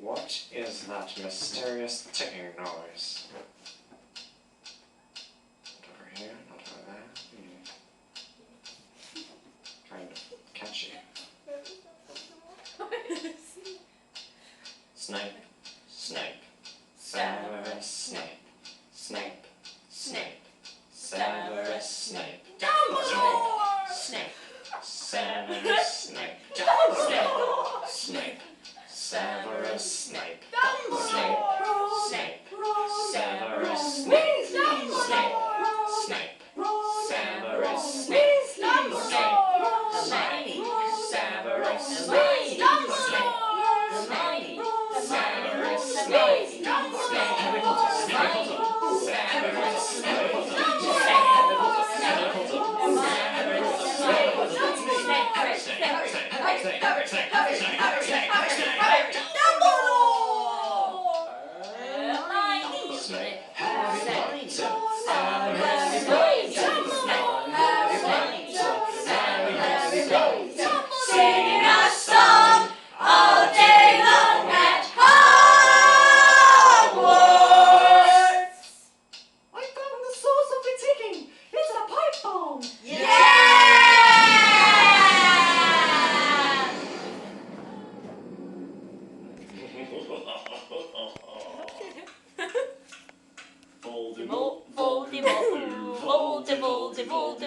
What is that mysterious ticking noise? Not over here, not over there. Kind of catchy. Snape, Snape, Severus Snape, Snape, Snape, Severus Snape, Dumbledore! Snape, Severus Snape, Dumbledore! Snape, Severus Snape, Dumbledore! Snape, Severus Snape, Dumbledore! Snape, Severus Snape, Dumbledore! Snape, Severus Snape, Dumbledore!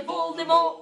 Voldemort.